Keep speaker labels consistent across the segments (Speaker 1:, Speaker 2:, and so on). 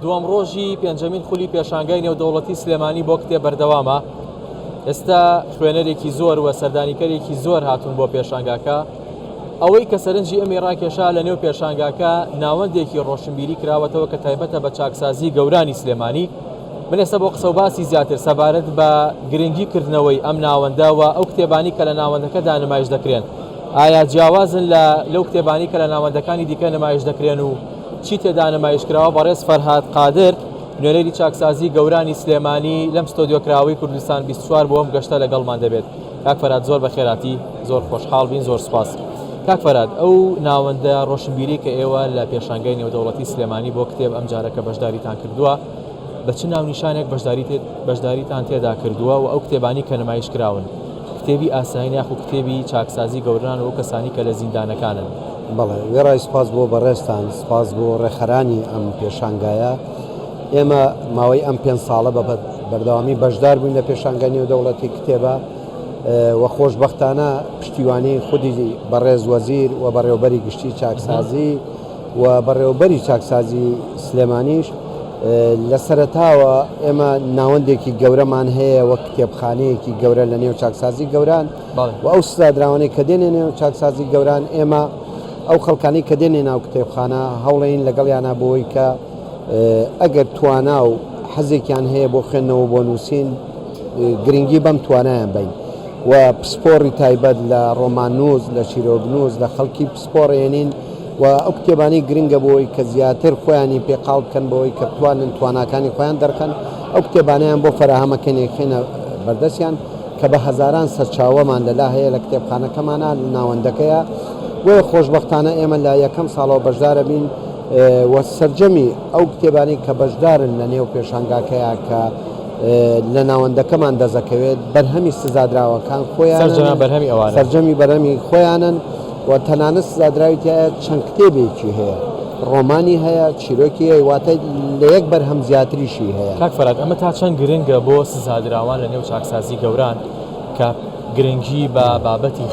Speaker 1: دوام ڕۆژی پێنجەمین خولی پێشانگای نێودەوڵەتی سلێمانی بۆ کتێب بەردەوامە. ئێستا خوێنەرێکی زۆر و سەردانیکەرێکی زۆر هاتوون بۆ پێشانگاکە. ئەوەی کە سەرنجی ئەمی ڕاکێشا لە نێو پێشانگاکە ناوەندێکی ڕۆشنبیری کراوەتەوە کە تایبەتە بە چاکسازی گەورانی سلێمانی. من ئێستا بۆ قسە و باسی زیاتر سەبارەت بە گرنگی کردنەوەی ئەم ناوەندەوە ئەو کتێبانی کە لە ناوەندەکەدا نمایش دەکرێن. ئایا جیاوازن لەو کتێبانی کە لە ناوەندەکانی دیکە نمایش دەکرێن و چی تێدا نمایشکراوە؟ بەڕێز فەرهاد قادر نوێنەری چاکسازی گەورانی سلێمانی لەم ستۆدیۆکراوەی کوردستان 24 بۆ ئەم گەشتە لەگەڵمان دەبێت. کاک فەرهاد زۆر بەخێراتی، زۆر خۆشحاڵ بین، زۆر سوپاس. کاک فەرهاد، ئەو ناوەندە ڕۆشنبیری کە ئێوە لە پێشانگای نێودەوڵەتی سلێمانی بۆ کتێب ئەم جارەکە بەشداریتان کردووە، بە چ ناونیشانێک بەشداریتان تێدا کردووە و ئەو کتێبانی کە نمایشکراون کتێبی ئاسایی یاخو کتێبی چاکسازی گەوران و کەسانی کە لە زیندانەکانن؟
Speaker 2: بەڵێ وێڕای سپاس بۆ بەڕێستان، سپاس بۆ ڕێخەرانی ئەم پێشانگایە. ئێمە ماوەی ئەم 5 ساڵە بە بەردەوامی بەشدار بووین لە پێشانگای نێودەوڵەتی کتێبە و خۆشبەختانە پشتیوانی خودی بەڕێز وەزیر و بەڕێوەبەری گشتی چاکسازی و بەڕێوەبەری چاکسازی سلێمانیش لە سەرەتاوە ئێمە ناوەندێکی گەورەمان هەیە وەک کتێبخانەیەکی گەورە لە نێو چاکسازی گەوران و ئەو سزادراوانەی کە دێنێ نێو چاکسازی گەوران، ئێمە ئەو خەڵکانی کە دێنێ ناو کتێبخانە هەوڵین لەگەڵیانە بۆی کە ئەگەر توانا و حەزێکیان هەیە بۆ خوێندنەوە بۆ نووسین گرنگی بەم توانایان بین و پسپۆڕی تایبەت لە ڕۆماننووس، لە شیرۆڤنووس، لە خەڵکی پسپۆڕێنین و ئەو کتێبانی گرنگە بۆی کە زیاتر خۆیانی پێقاڵ بکەن بەوەی کە بتوانن تواناکانی خۆیان دەرخەن. ئەو کتێبانیان بۆ فەراهەمەکەنێخێنە بەردەستیان کە بە هەزاران سەرچاوەمان لەلا هەیە لە کتێبخانەکەمانە ناوەندەکەیە. بۆ خۆشبەختانە ئێمە لە یەکەم ساڵەوە بەشدارە بین و سەرجەمی ئەو کتێبانی کە بەشدارن لە نێو پێشانگاکەیە کە لە ناوەندەکەمان دەزەکەوێت بەرهەمی سزادراوەکان خۆیان سەرجەمی بەرهەمی خۆیانن و تەنانەت سزادراویتە چەند کتێبێکی هەیە، ڕۆمانی هەیە، چیرۆکی هەیە، واتە لە یەک بەرهەم زیاتریشی هەیە.
Speaker 1: کاک فەرهاد، ئەمە تا چەند گرنگە بۆ سزادراوان لە نێو چاکسازی گەوران کە گرنگی بە بابەتی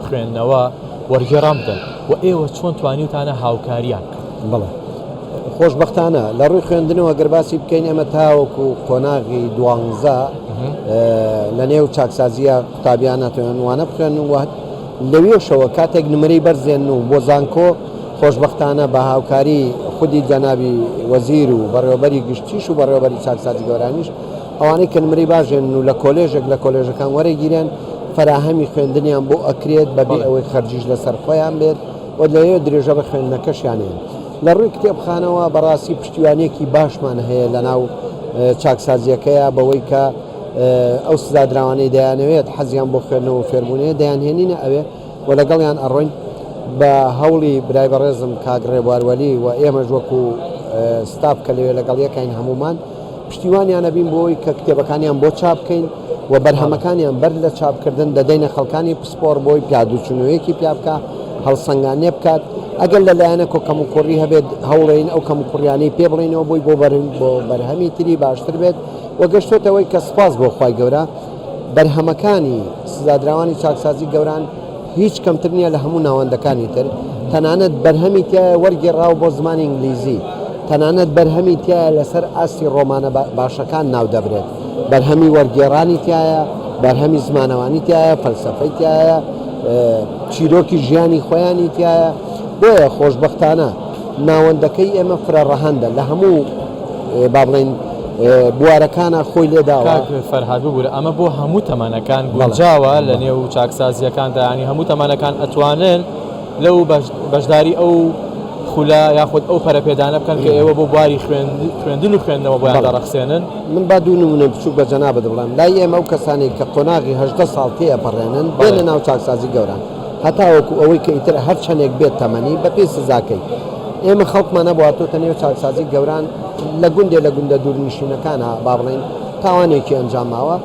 Speaker 1: خوێندنەوە وەرگێڕان بدەن و ئێوە چۆن توانیوتانە هاوکاریان؟
Speaker 2: بڵێ خۆشبەختانە لە ڕووی خوێندنەوە گەر باسی بکەین، ئێمە تاوەکو قۆناغی 12 لە نێو چاکسازیە قوتابیان ناتوانن وانە بخوێن و لەوێشەوە کاتێک نمرەی بەرزێن و بۆ زانکۆ خۆشبەختانە بە هاوکاری خودی جەنابی وەزیر و بەڕێوەبەری گشتیش و بەڕێوەبەری چاکسازی گەورانیش ئەوانەی کە نمرەی باشێن و لە کۆلێژێک لە کۆلێژەکان وەرەگیرێن فەراهەمی خوێندنیان بۆ ئەکرێت بەبێ ئەوەی خەرجیش لەسەر خۆیان بێت و لەوێ درێژە بە خوێندنەکەشیانێن. لە ڕووی کتێبخانەوە بەڕاستی پشتیوانیەکی باشمان هەیە لە ناو چاکسازیەکەیە بەوەی کە ئەو سزادراوانەی دەیانەوێت حەزیان بۆ خوێندنەوە و فێربوونەیە دەیانهێنینە ئەوێ و لەگەڵیان ئەڕۆین بە هەوڵی برای بەڕێزم کاک ڕێبواروەلی و ئێمەش وەکو ستاف کە لەوێ لەگەڵ یەکین هەمومان پشتیوانیانە بین بۆی کە کتێبەکانیان بۆ چاپ بکەین و بەرهەمەکانیان بەر لە چاپکردن دەدەینە خەڵکانی پسپۆڕ بۆی پیادوچونەوەیەکی پیا بکە، هەڵسەنگانێ بکات. ئەگەر لەلایەنە کەم و کوڕی هەبێت هەوڵین ئەو کەم و کوڕیانەی پێ بڵێنەوە بۆی بۆ بەرهەمی تری باشتر بێت و گەشتۆتەوەی کە سپاس بۆ خوای گەورە بەرهەمەکانی سزادراوانی چاکسازی گەوران هیچ کەمتر نییە لە هەموو ناوەندەکانی تر. تەنانەت بەرهەمی تایە وەرگێڕاو بۆ زمانی ئینگلیزی، تەنانەت بەرهەمی تایە لەسەر ئاستی ڕۆمانە باشەکان ناو دەبرێت، بەرهەمی وەرگێڕانی تایە، بەرهەمی زمانەوانی تایە، فەلسەفەی تایە، چیرۆکی ژیانی خۆیانی تایە. بۆیە خۆشبەختانە ناوەندەکەی ئێمە فرەڕەهەندە لە هەموو با بڵێن بوارەکانە خۆی لێداوە.
Speaker 1: کاک فەرهاد ببوورە ئەمە بۆ هەموو تەمەنەکان گونجاوە لە نێو چاکسازیەکاندا، ینی هەموو تەمەنەکان ئەتوانن لەو بەشداری ئەو خولا یاخود ئەو پەرەپێدانە بکەن کە ئێوە بۆ بواری خوێندن و خوێندنەوە بۆیان دەڕەخسێنن.
Speaker 2: من با دوو نمونە بچووک بە جەنابەت بڵێم. لای ئێمە ئەو کەسانی کە قۆناغی 18 ساڵ تێپەڕێنن بێنە ناو چاکسازی گەوران، هەتاوەکو ئەوەی کە ئیتر هەر چەندێک بێت تەمەنی بە پێی سزاکەی. ئێمە خەڵکمانە بواتۆتە نێو چاکسازی گەوران لە گوندە دوورنشینەکانە با بڵێن تاوانێکی ئەنجاماوە،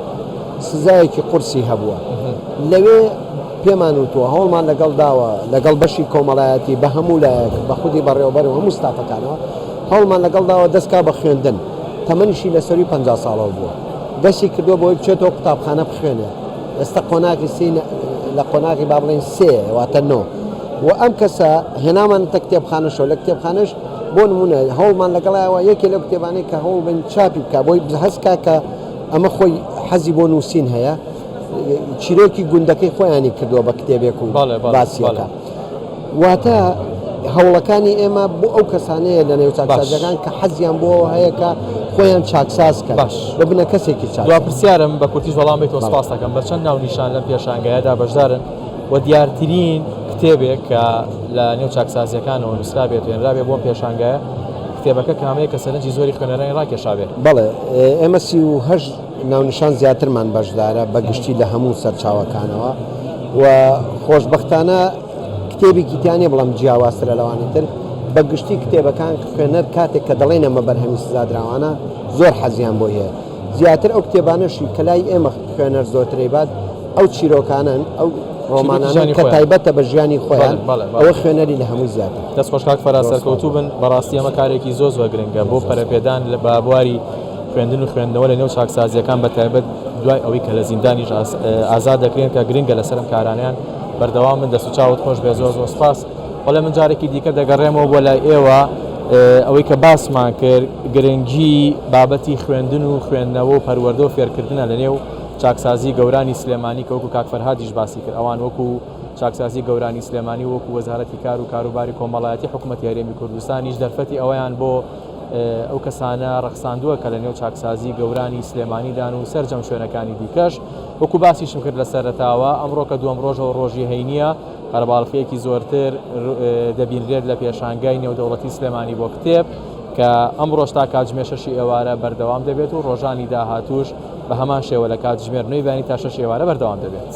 Speaker 2: سزایەکی قورسی هەبووە. لەوێ پێمان وتووە هەوڵمان لەگەڵ داوە لەگەڵ بەشی کۆمەڵایەتی بە هەموو لایەک بە خودی بەڕێوەبەر و هەموو ستافەکانەوە هەوڵمان لەگەڵ داوە دەستکا بە خوێندن. تەمەنیشی لەسەری 50 ساڵەوە بووە، دەستی کردووە بۆی بچێتەوە قوتابخانە بخوێنێ. ئێستا قۆناغی لە قۆناغی با بڵێن 3 واتە 9 و ئەم کەسە هێنامان تە کتێبخانەشەوە لە کتێبخانەش بۆ نمونە هەوڵمان لەگەڵایەوە یەکێ لەو کتێبانەی کە هەوڵ بن چاپی بکە بۆی هەستکا کە ئەمە خۆی حەزی بۆ نووسین هەیە چیرۆکی گوندەکەی خۆیانی کردووە بە کتێبێک و باسیەکە واتە هەوڵەکانی ئێمە بۆ ئەو کەسانەیە لە نێو چاکسازەکان کە حەزیان بۆ هەیە کە خۆیان چاکسازکە ببنە کەسێکی چاک.
Speaker 1: دوا پرسیارم بە کورتیش وەڵامی تۆ سپاس دەکەم بە چەند ناونیشان لەم پێشانگایەدا بەشدارن و دیارترین کتێبێک کە لە نێو چاکسازیەکانەوە نووسرا بێت و هێنرابێت بۆ پێشانگایە کتێبەکە کامەیە کە سەرنجی زۆری خوێنەرانی ڕاکێشابێت.
Speaker 2: بەڵێ ئێمە 38 ناونیشان زیاترمان بەشدارە بەگشتی لە هەموو سەرچاوەکانەوە و خۆشبەختانە کتێبێکی تیانێ بەڵام جیاوازترە لەوانی تر بەگشتی کتێبەکان خوێنەر کاتێک کە دەڵێن ئەمە بەرهەمی سزادراوانە زۆر حەزیان بۆ هەیە زیاتر ئەو کتێبانەشی کە لای ئێمە خوێنەر زۆرترەی بات ئەو چیرۆکانن ئەو ڕۆمانانە کە تایبەتە بە ژیانی خۆیان ئەوە خوێنەری لە هەمووی زیاتر.
Speaker 1: دەست خۆشکاک فەرا سەرکەوتوو بن بەڕاستی ئەمە کارێکی زۆر گرنگە بۆ پەرەپێدان لە بابواری خوێندن و خوێندنەوە لە نێو چاکسازیەکان بە تایبەت دوای ئەوەی کە لە زیندانیش ئازاد دەکرێن کە گرنگە لەسەرم کارانیان بەردەوام من دەست و چاوت خۆش بێ زۆر سپاس. بەڵێ من جارێکی دیکە دەگەڕێمەوە بۆ لای ئێوە ئەوەی کە باسمان کرد گرنگی بابەتی خوێندن و خوێندنەوە و پەروەردە و فێرکردنە لە نێو چاکسازی گەورانی سلێمانی کە وەکو کاک فەرهادیش باسی کرد ئەوان وەکو چاکسازی گەورانی سلێمانی وەکو وەزارەتی کار و کاروباری کۆمەڵایەتی حکوومەتی هەرێمی کوردستانیش دەرفەتی ئەوەیان بۆ ئەو کەسانە ڕەخساندووە کە لە نێو چاکسازی گەورانی سلێمانیدان و سەرجەم شوێنەکانی دیکەش وەکو باسیشم کرد لە سەرەتاوە ئەمڕۆ کە دووەم ڕۆژەوە ڕۆژی هەینیە قەرەباڵغیەکی زۆرتر دەبینرێت لە پێشانگای نێودەوڵەتی سلێمانی بۆ کتێب کە ئەمڕۆژ تا کاتژمێر 6 ئێوارە بەردەوام دەبێت و ڕۆژانی داهاتوش بە هەمان شێوە لە کاتژمێر 9 تا 6 ئێوارە بەردەوام دەبێت.